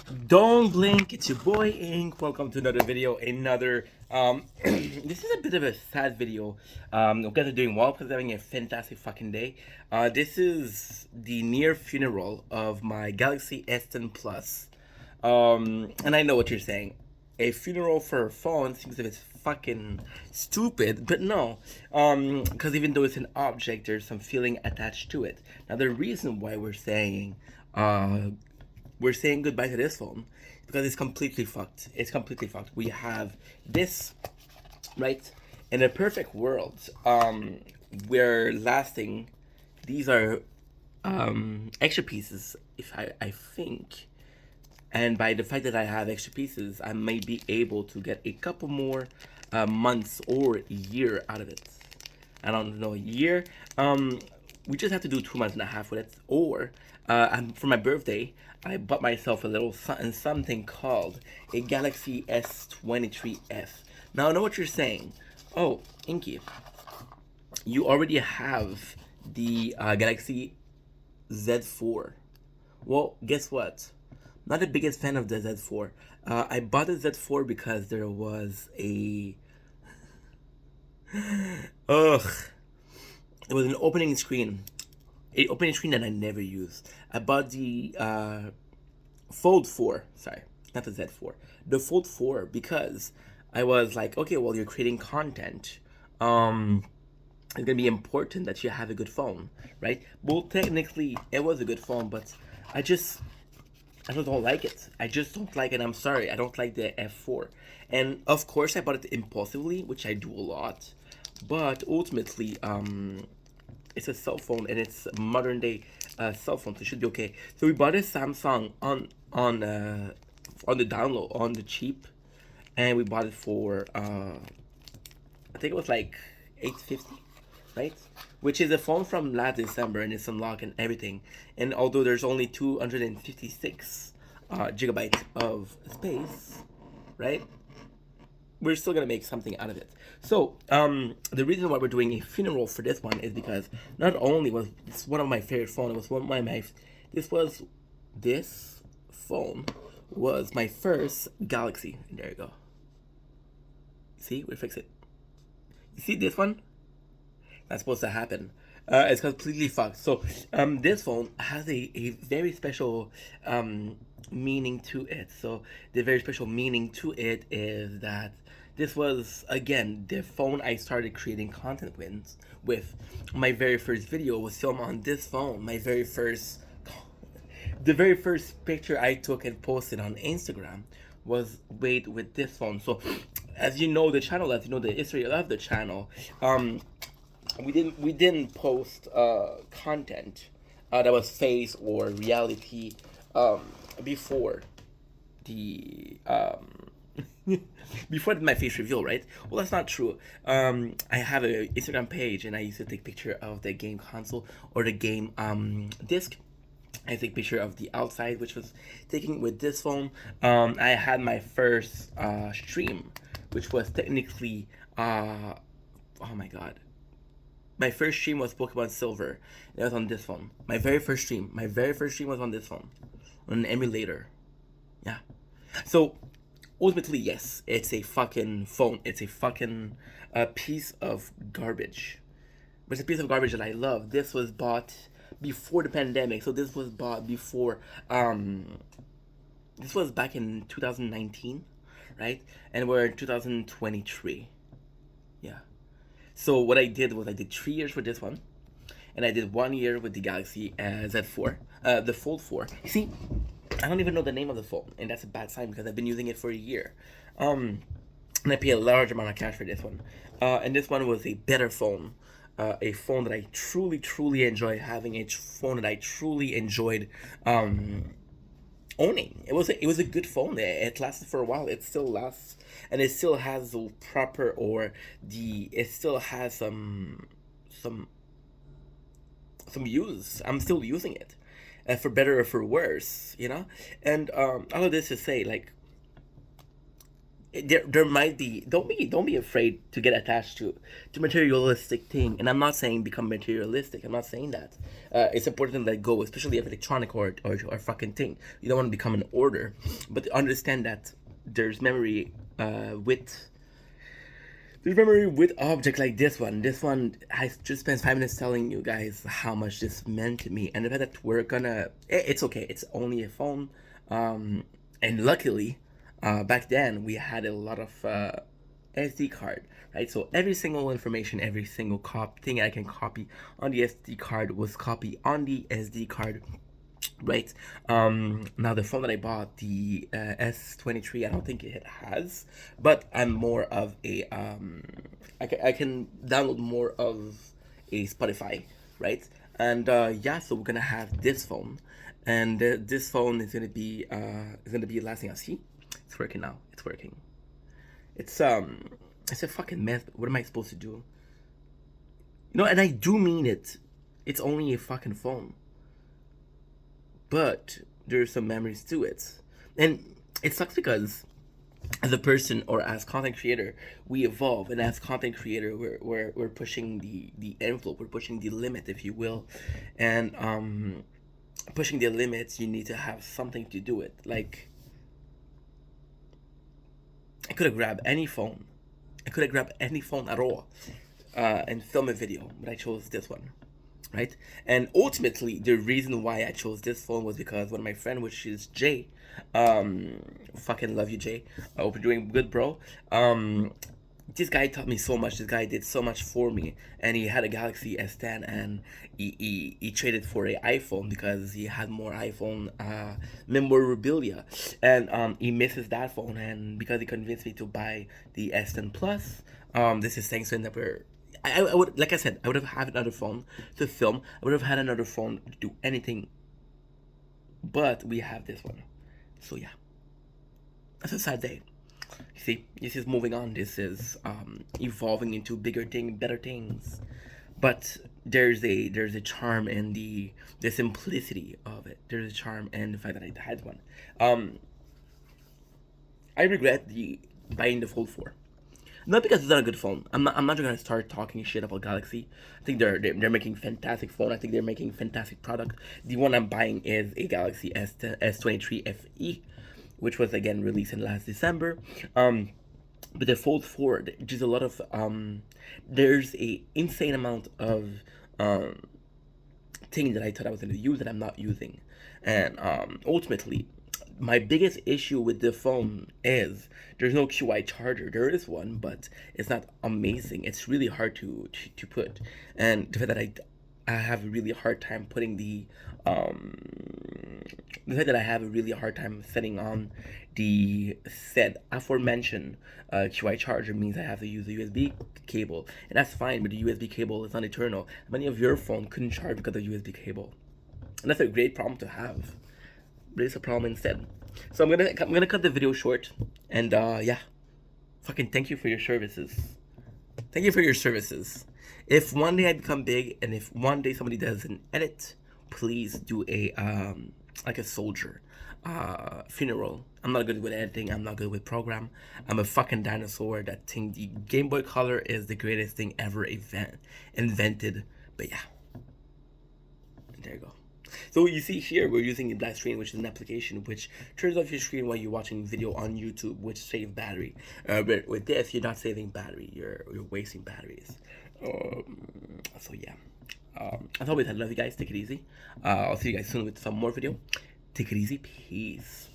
Don't blink, it's your boy Ink. Welcome to another video. This is a bit of a sad video. You guys are doing well because having a fantastic fucking day. This is the near funeral of my Galaxy S10 Plus. And I know what you're saying. A funeral for a phone seems a bit fucking stupid, but no. Because even though it's an object, there's some feeling attached to it. Now, the reason why we're saying goodbye to this phone because it's completely fucked. It's completely fucked. We have this, right? In a perfect world, we're lasting. These are extra pieces, if I think. And by the fact that I have extra pieces, I may be able to get a couple more months or a year out of it. I don't know, a year. We just have to do 2 months and a half with it. Or for my birthday, I bought myself a little something called a Galaxy S23F. Now I know what you're saying. Oh, Inky, you already have the Galaxy Z4. Well, guess what? Not the biggest fan of the Z4. I bought the Z4 because there was a ugh. It was an opening screen. A opening screen that I never use. I bought the Fold 4. Sorry, not the Z4. The Fold 4 because I was like, okay, well, you're creating content. It's gonna be important that you have a good phone, right? Well, technically, it was a good phone, but I just don't like it. I just don't like it. I'm sorry. I don't like the F4. And of course, I bought it impulsively, which I do a lot. But ultimately, it's a cell phone and it's a modern day cell phone, so it should be okay. So we bought a Samsung on the download on the cheap, and we bought it for I think it was like 850, right? Which is a phone from last December and it's unlocked and everything. And although there's only 256 gigabytes of space, right? We're still gonna make something out of it. So the reason why we're doing a funeral for this one is because not only was this one of my favorite phones, it was one of my this phone was my first Galaxy. There you go. See, we fix it. You see this one? That's supposed to happen. It's completely fucked. So this phone has a very special meaning to it. So the very special meaning to it is that this was again the phone I started creating content with. My very first video was filmed on this phone. The very first picture I took and posted on Instagram was made with this phone. So as you know the channel, as you know the history of the channel, we didn't post content that was face or reality before the before my face reveal, right? Well, that's not true. I have an Instagram page and I used to take picture of the game console or the game disc. I take picture of the outside, which was taken with this phone. I had my first stream, which was technically oh my god, my first stream was Pokemon Silver. It was on this phone. My very first stream. My very first stream was on this phone. On an emulator. Yeah. So, ultimately, yes, it's a fucking phone. It's a fucking piece of garbage. But it's a piece of garbage that I love. This was bought before the pandemic. So this was bought before this was back in 2019, right? And we're in 2023. Yeah. So what I did was I did 3 years with this one, and I did 1 year with the Galaxy Z4, the Fold 4. You see, I don't even know the name of the phone, and that's a bad sign because I've been using it for a year. And I pay a large amount of cash for this one. And this one was a better phone. A phone that I truly, truly enjoyed having. A phone that I truly enjoyed owning. It was a good phone. It lasted for a while. It still lasts, and it still has the proper or the it still has some some use. I'm still using it, for better or for worse, you know. And all of this to say, like, there might be, don't be afraid to get attached to materialistic thing. And I'm not saying become materialistic. I'm not saying that. It's important to let go, especially if electronic or fucking thing. You don't want to become an order, but understand that there's memory with. There's memory with object like this one. This one, I just spent 5 minutes telling you guys how much this meant to me, and the fact that we're gonna, it's okay. It's only a phone, and luckily, back then we had a lot of SD card, right? So every single information, every single thing I can copy on the SD card was copied on the SD card, right? Now the phone that I bought, the S23, I don't think it has, but I'm more of a I can download more of a Spotify, right? And yeah, so we're gonna have this phone, and this phone is gonna be lasting. See, it's working now. It's working. It's it's a fucking mess. What am I supposed to do? You know, and I do mean it. It's only a fucking phone, but there's some memories to it, and it sucks because as a person or as content creator we evolve, and as content creator we're pushing the envelope, we're pushing the limit, if you will. And pushing the limits, you need to have something to do it. Like, I could have grabbed any phone, at all, and film a video, but I chose this one, right? And ultimately, the reason why I chose this phone was because one of my friend, which is Jay, fucking love you, Jay. I hope you're doing good, bro. This guy taught me so much. This guy did so much for me, and he had a Galaxy S10, and he traded for a iPhone because he had more iPhone memorabilia, and he misses that phone, and because he convinced me to buy the S10 Plus, this is thanks to him that I would, like I said, I would have had another phone to film. I would have had another phone to do anything, but we have this one. So yeah, that's a sad day. You see, this is moving on. This is evolving into bigger things, better things. But there's a charm in the simplicity of it. There's a charm in the fact that I had one. I regret the buying the Fold 4. Not because it's not a good phone. I'm not gonna start talking shit about Galaxy. I think they're making fantastic phone. I think they're making fantastic product. The one I'm buying is a Galaxy S23 FE, which was again released in last December. But the Fold 4, there's a lot of there's a insane amount of things that I thought I was gonna use that I'm not using, and ultimately, my biggest issue with the phone is there's no QI charger. There is one, but it's not amazing. It's really hard to put, and the fact that I have a really hard time putting the fact that I have a really hard time setting on the said aforementioned QI charger means I have to use a USB cable, and that's fine. But the USB cable is not eternal. Many of your phone couldn't charge because of USB cable, and that's a great problem to have. But it's a problem instead. So I'm gonna cut the video short, and yeah, fucking thank you for your services. Thank you for your services. If one day I become big, and if one day somebody does an edit, please do a like a soldier funeral. I'm not good with editing. I'm not good with program. I'm a fucking dinosaur that think the Game Boy Color is the greatest thing ever invented. But yeah, there you go. So you see here, we're using the black screen, which is an application which turns off your screen while you're watching video on YouTube, which saves battery. But with this, you're not saving battery. You're wasting batteries. So yeah. As always, I love you guys. Take it easy. I'll see you guys soon with some more video. Take it easy. Peace.